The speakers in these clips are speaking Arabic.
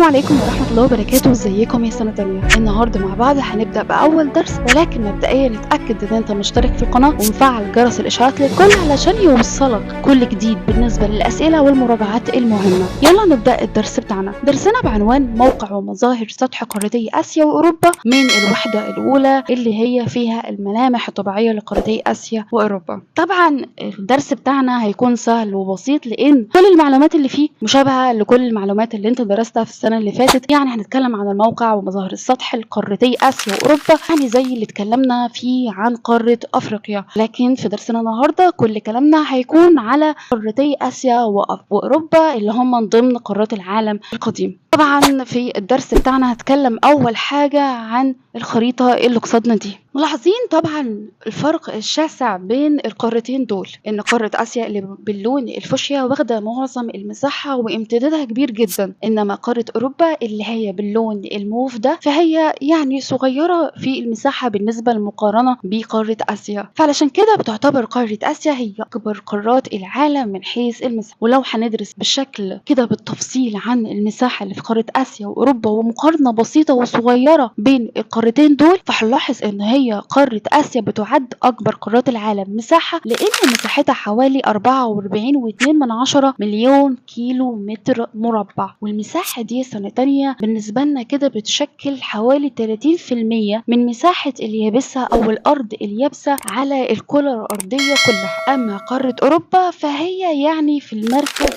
السلام عليكم ورحمة الله وبركاته. ازيكم يا سنة تانية؟ النهاردة مع بعض هنبدأ بأول درس، ولكن مبدئيا اتأكد ان انت مشترك في القناة ومفعل جرس الإشعارات للكل علشان يوصلك كل جديد بالنسبة للأسئلة والمراجعات المهمة. يلا نبدأ الدرس بتاعنا. درسنا بعنوان موقع ومظاهر سطح قارتي آسيا وأوروبا من الوحدة الأولى اللي هي فيها الملامح الطبيعية لقارتي آسيا وأوروبا. طبعا الدرس بتاعنا هيكون سهل وبسيط لأن كل المعلومات اللي فيه مشابهة لكل المعلومات اللي انت درستها في السنة اللي فاتت. يعني هنتكلم عن الموقع ومظاهر السطح القارتي آسيا وأوروبا، يعني زي اللي اتكلمنا فيه عن قارة أفريقيا، لكن في درسنا النهاردة كل كلامنا هيكون على قارتي آسيا وأوروبا اللي هم من ضمن قارات العالم القديم. طبعا في الدرس بتاعنا هتكلم أول حاجة عن الخريطة اللي قصادنا دي. ملاحظين طبعا الفرق الشاسع بين القارتين دول، ان قارة اسيا اللي باللون الفوشيا واخدة معظم المساحة وامتدادها كبير جدا، انما قارة اوروبا اللي هي باللون الموف ده فهي يعني صغيرة في المساحة بالنسبة للمقارنة بقارة اسيا. فعلشان كده بتعتبر قارة اسيا هي اكبر قارات العالم من حيث المساحة. ولو هندرس بالشكل كده بالتفصيل عن المساحة اللي في قارة اسيا واوروبا ومقارنة بسيطة وصغيرة بين القارتين دول، فهنلاحظ ان هي قارة آسيا بتعد أكبر قارات العالم مساحة، لأن مساحتها حوالي 44.2 مليون كيلو متر مربع. والمساحة دي سنة تانية بالنسبة لنا كده بتشكل حوالي 30% من مساحة اليابسة أو الأرض اليابسة على الكرة الأرضية كلها. أما قارة أوروبا فهي يعني في المركز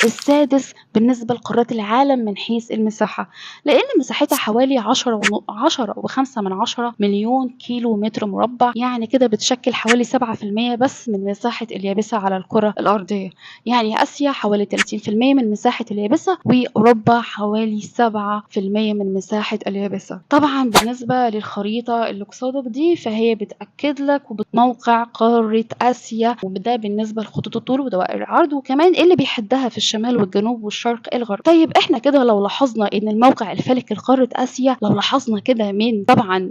السادس بالنسبة لقارات العالم من حيث المساحة، لأن مساحتها حوالي 10.5 مليون كيلو متر مربع، يعني كده بتشكل حوالي 7% بس من مساحة اليابسة على الكرة الأرضية. يعني آسيا حوالي 30% من مساحة اليابسة، وأوروبا حوالي 7% من مساحة اليابسة. طبعا بالنسبة للخريطة اللي قصادك دي فهي بتأكد لك موقع قارة آسيا، وده بالنسبة لخطوط الطول ودوائر العرض، وكمان اللي بيحدها في الشمال والجنوب والشرق الغرب. طيب احنا كده لو لاحظنا ان الموقع الفلكي لقارة آسيا، لو لاحظنا كده من طبعا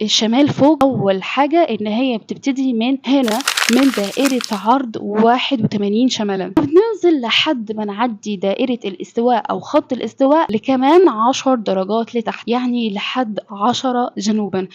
الشمال فوق، أول حاجة إن هي بتبتدي من هنا من دائرة عرض 81 شمالا، بننزل لحد ما نعدي دائرة الاستواء أو خط الاستواء لكمان 10 درجات لتحت، يعني لحد 10 جنوبا.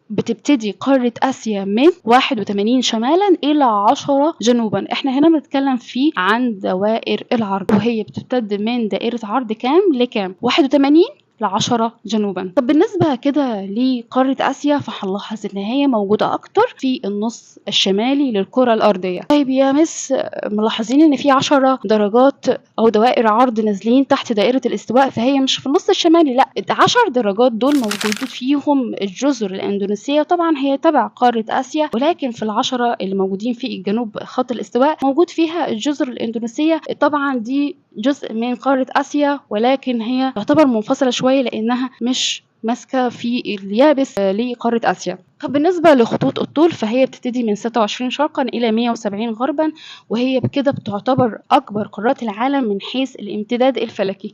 بتبتدي قارة آسيا من 81 شمالا إلى 10 جنوبا. احنا هنا بنتكلم فيه عن دوائر العرض، وهي بتبتدي من دائرة عرض كام لكام؟ 81 ل10 جنوبا. طب بالنسبة كده لقارة آسيا فهنلاحظ إن هي موجودة أكتر في النص الشمالي للكرة الأرضية. طيب يا مس، ملاحظين إن في 10 درجات أو دوائر عرض نازلين تحت دائرة الاستواء، فهي مش في النص الشمالي، لا، 10 درجات دول موجود فيهم الجزر الإندونيسية، طبعا هي تبع قارة آسيا، ولكن في ال10 اللي موجودين في الجنوب خط الاستواء موجود فيها الجزر الإندونيسية. طبعا دي جزء من قارة آسيا، ولكن هي تعتبر منفصلة شوية لأنها مش ماسكة في اليابس لقارة آسيا. طب بالنسبة لخطوط الطول فهي بتبتدي من 26 شرقا إلى 170 غربا، وهي بكده بتعتبر أكبر قارات العالم من حيث الامتداد الفلكي،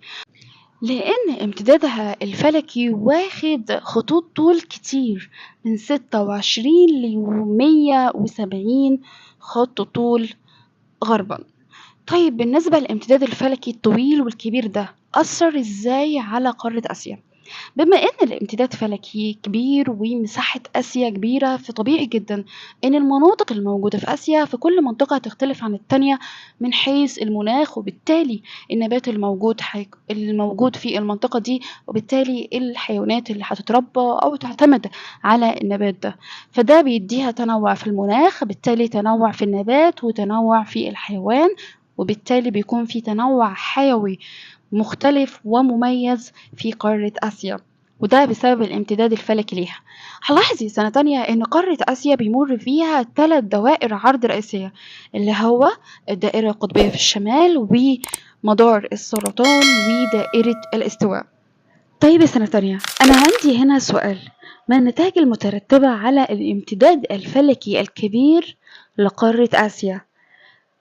لأن امتدادها الفلكي واخد خطوط طول كتير من 26 ل 170 خط طول غربا. طيب بالنسبة للامتداد الفلكي الطويل والكبير ده أثر إزاي على قارة آسيا؟ بما إن الامتداد فلكي كبير ومساحة آسيا كبيرة، فطبيعي جدا إن المناطق الموجودة في آسيا في كل منطقة تختلف عن التانية من حيث المناخ، وبالتالي النبات الموجود في المنطقة دي، وبالتالي الحيوانات اللي هتتربى أو تعتمد على النبات ده، فده بيديها تنوع في المناخ، بالتالي تنوع في النبات وتنوع في الحيوان، وبالتالي بيكون في تنوع حيوي مختلف ومميز في قارة آسيا، وده بسبب الامتداد الفلكي ليها. هنلاحظ سنة تانية إن قارة آسيا بيمر فيها 3 دوائر عرض رئيسية، اللي هو الدائرة القطبية في الشمال، ومدار السرطان، ودائرة الاستواء. طيب سنة تانية، أنا عندي هنا سؤال: ما النتائج المترتبة على الامتداد الفلكي الكبير لقارة آسيا؟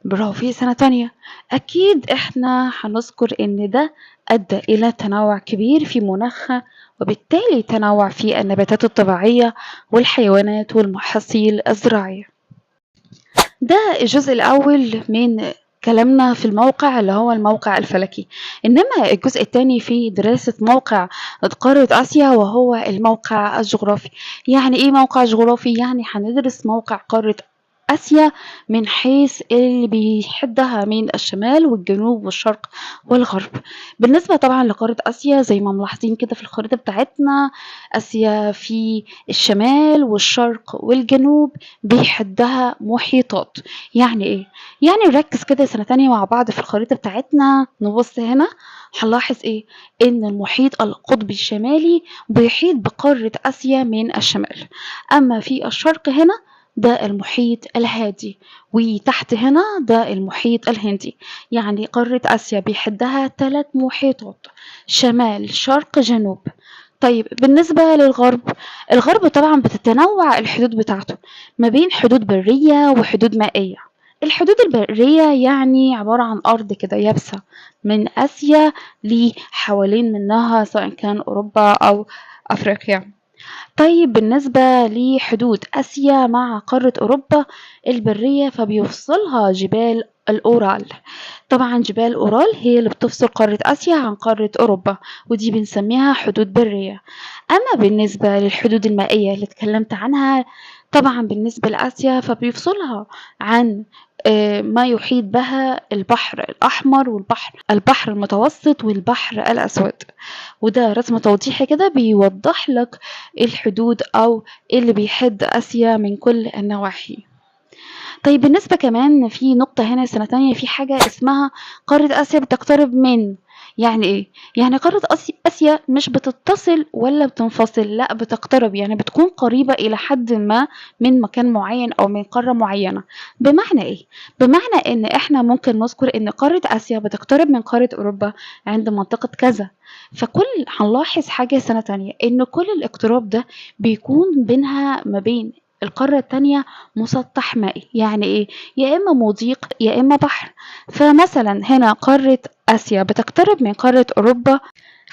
برافو، في سنة تانية أكيد إحنا هنذكر إن ده أدى إلى تنوع كبير في مناخها، وبالتالي تنوع في النباتات الطبيعية والحيوانات والمحاصيل الزراعية. ده الجزء الأول من كلامنا في الموقع اللي هو الموقع الفلكي، إنما الجزء التاني في دراسة موقع قارة آسيا وهو الموقع الجغرافي. يعني إيه موقع جغرافي؟ يعني هندرس موقع قارة آسيا من حيث اللي بيحدها من الشمال والجنوب والشرق والغرب. بالنسبة طبعا لقارة آسيا زي ما ملاحظين كده في الخريطة بتاعتنا، آسيا في الشمال والشرق والجنوب بيحدها محيطات. يعني إيه؟ يعني نركز كده سنة تانية مع بعض في الخريطة بتاعتنا، نبص هنا هنلاحظ إيه؟ إن المحيط القطبي الشمالي بيحيط بقارة آسيا من الشمال، أما في الشرق هنا ده المحيط الهادي، وتحت هنا ده المحيط الهندي. يعني قارة آسيا بيحدها 3 محيطات، شمال شرق جنوب. طيب بالنسبة للغرب، الغرب طبعا بتتنوع الحدود بتاعته ما بين حدود برية وحدود مائية. الحدود البرية يعني عبارة عن أرض كده يابسة من آسيا لحوالين منها سواء كان أوروبا أو أفريقيا. طيب بالنسبة لحدود آسيا مع قارة أوروبا البرية فبيفصلها جبال الأورال. طبعا جبال أورال هي اللي بتفصل قارة آسيا عن قارة أوروبا، ودي بنسميها حدود برية. أما بالنسبة للحدود المائية اللي اتكلمت عنها، طبعا بالنسبة لآسيا فبيفصلها عن ما يحيط بها البحر الأحمر والبحر المتوسط والبحر الأسود. وده رسم توضيحي كده بيوضح لك الحدود أو اللي بيحد آسيا من كل النواحي. طيب بالنسبة كمان في نقطة هنا سنة تانية، في حاجة اسمها قارة آسيا بتقترب من. يعني ايه؟ يعني قارة آسيا مش بتتصل ولا بتنفصل، لا بتقترب، يعني بتكون قريبة إلى حد ما من مكان معين أو من قارة معينة. بمعنى ايه؟ بمعنى ان احنا ممكن نذكر ان قارة آسيا بتقترب من قارة أوروبا عند منطقة كذا. فكل هنلاحظ حاجة سنة تانية ان كل الاقتراب ده بيكون بينها ما بين القارة التانية مسطح مائي. يعني ايه؟ يا اما مضيق يا اما بحر. فمثلا هنا قارة آسيا بتقترب من قارة أوروبا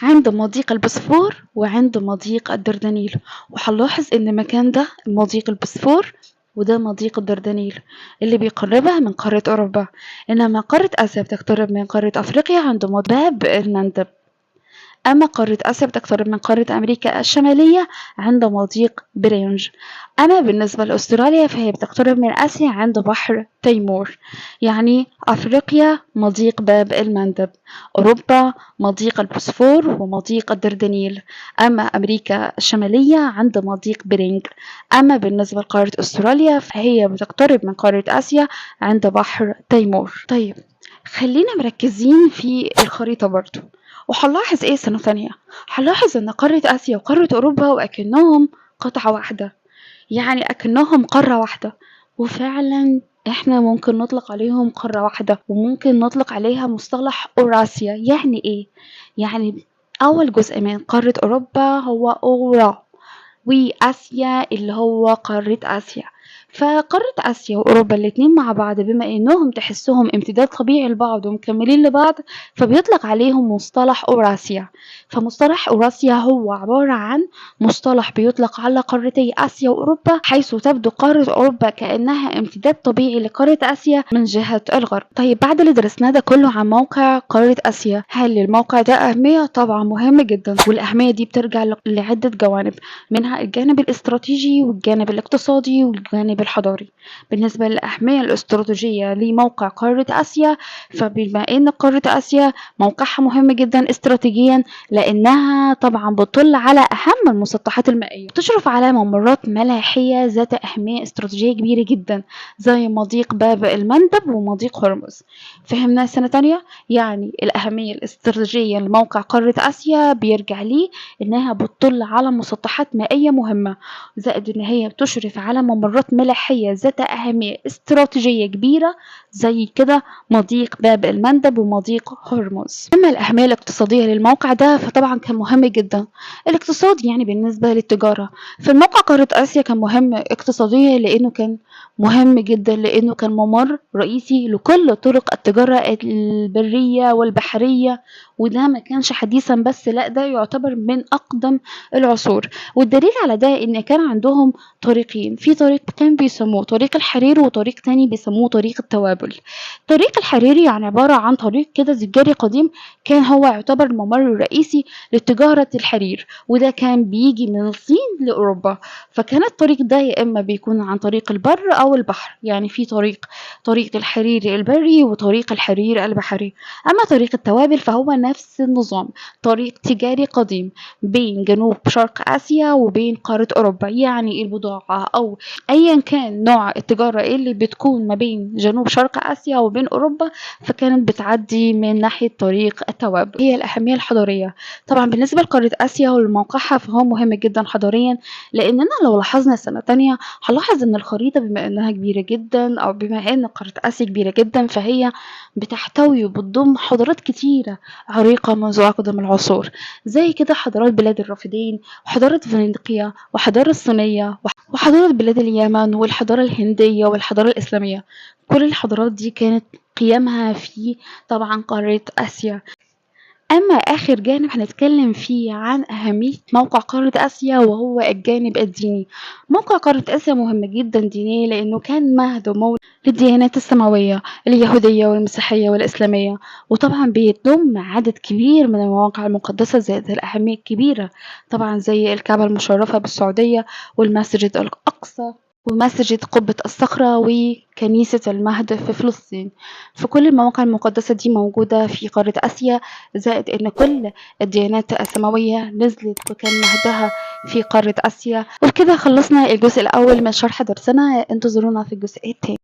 عند مضيق البوسفور وعند مضيق الدردنيل، وهنلاحظ ان مكان ده مضيق البوسفور وده مضيق الدردنيل اللي بيقربها من قارة أوروبا. إنما قارة آسيا بتقترب من قارة أفريقيا عند باب المندب. أما قارة آسيا بتقترب من قارة أمريكا الشمالية عند مضيق برينج. أما بالنسبة لأستراليا فهي بتقترب من آسيا عند بحر تيمور. يعني أفريقيا مضيق باب المندب، أوروبا مضيق البوسفور ومضيق الدردنيل، أما أمريكا الشمالية عند مضيق برينج. أما بالنسبة لقارة أستراليا فهي بتقترب من قارة آسيا عند بحر تيمور. طيب خلينا مركزين في الخريطة برضو، وهنلاحظ ايه سنة تانية؟ هنلاحظ ان قارة آسيا وقارة أوروبا وأكنهم قطعة واحدة، يعني أكنهم قارة واحدة. وفعلا احنا ممكن نطلق عليهم قارة واحدة، وممكن نطلق عليها مصطلح أوراسيا. يعني ايه؟ يعني أول جزء من قارة أوروبا هو أورا، وآسيا اللي هو قارة آسيا. فقارة آسيا وأوروبا الاتنين مع بعض بما إنهم تحسهم امتداد طبيعي لبعض ومكملين لبعض فبيطلق عليهم مصطلح أوراسيا. فمصطلح أوراسيا هو عبارة عن مصطلح بيطلق على قارتي آسيا وأوروبا، حيث تبدو قارة أوروبا كأنها امتداد طبيعي لقارة آسيا من جهة الغرب. طيب بعد اللي درسناه ده كله عن موقع قارة آسيا، هل للموقع ده أهمية؟ طبعا مهم جدا، والأهمية دي بترجع لعدة جوانب، منها الجانب الاستراتيجي والجانب الاقتصادي والجانب الحضاري. بالنسبة للأهمية الاستراتيجية لموقع قارة آسيا، فبما إن قارة آسيا موقعها مهم جدا استراتيجيا لأنها طبعا بتطل على أهم المسطحات المائية، تشرف على ممرات ملاحية ذات أهمية استراتيجية كبيرة جدا زي مضيق باب المندب ومضيق هرمز. فهمنا سنة تانية؟ يعني الأهمية الاستراتيجية لموقع قارة آسيا بيرجع ليه إنها بتطل على مسطحات مائية مهمة، زائد إن هي بتشرف على ممرات ملاحية ذات أهمية استراتيجية كبيرة زي كده مضيق باب المندب ومضيق هرمز. أما الأهمية الاقتصادية للموقع ده فطبعا كان مهم جدا. الاقتصاد يعني بالنسبة للتجارة، في الموقع قارة آسيا كان مهم اقتصاديا لأنه كان مهم جدا لأنه كان ممر رئيسي لكل طرق التجارة البرية والبحرية، وده ما كانش حديثا بس، لا ده يعتبر من أقدم العصور. والدليل على ده إن كان عندهم طريقين، في طريق كان بيسموه طريق الحرير، وطريق تاني بيسموه طريق التوابل. طريق الحريري يعني عبارة عن طريق كده تجاري قديم، كان هو يعتبر الممر الرئيسي لتجارة الحرير، وده كان بيجي من الصين لأوروبا. فكان الطريق ده يا إما بيكون عن طريق البر أو البحر، يعني في طريق الحرير البري وطريق الحرير البحري. أما طريق التوابل فهو نفس النظام، طريق تجاري قديم بين جنوب شرق آسيا وبين قارة أوروبا. يعني البضاعة أو أيا كان نوع التجارة اللي بتكون ما بين جنوب شرق آسيا وبين أوروبا، فكانت بتعدي من ناحية طريق التوابل. هي الأهمية الحضارية طبعا بالنسبة لقارة آسيا وموقعها، فهو مهم جدا حضاريا، لأننا لو لاحظنا سنة تانية هنلاحظ إن الخريطة بما إنها كبيرة جدا، أو بما إن قارة آسيا كبيرة جدا، فهي بتحتوي وبتضم حضارات كتيرة عريقة منذ أقدم العصور، زي كده حضارات بلاد الرافدين، وحضارة فينيقيا، وحضارة الصينية، وحضارة بلاد اليمن، والحضارة الهندية، والحضارة الإسلامية. كل الحضارات دي كانت قيامها في طبعا قارة آسيا. أما آخر جانب هنتكلم فيه عن أهمية موقع قارة آسيا، وهو الجانب الديني. موقع قارة آسيا مهم جدا دينيا، لأنه كان مهد ومولد للديانات السماوية، اليهودية والمسيحية والإسلامية. وطبعا بيضم عدد كبير من المواقع المقدسة ذات الأهمية الكبيرة، طبعا زي الكعبة المشرفة بالسعودية، والمسجد الأقصى، ومسجد قبة الصخرة، وكنيسة المهد في فلسطين. فكل المواقع المقدسة دي موجودة في قارة آسيا، زائد إن كل الديانات السماوية نزلت وكان مهدها في قارة آسيا. وبكده خلصنا الجزء الأول من شرح درسنا، انتظرونا في الجزء التاني.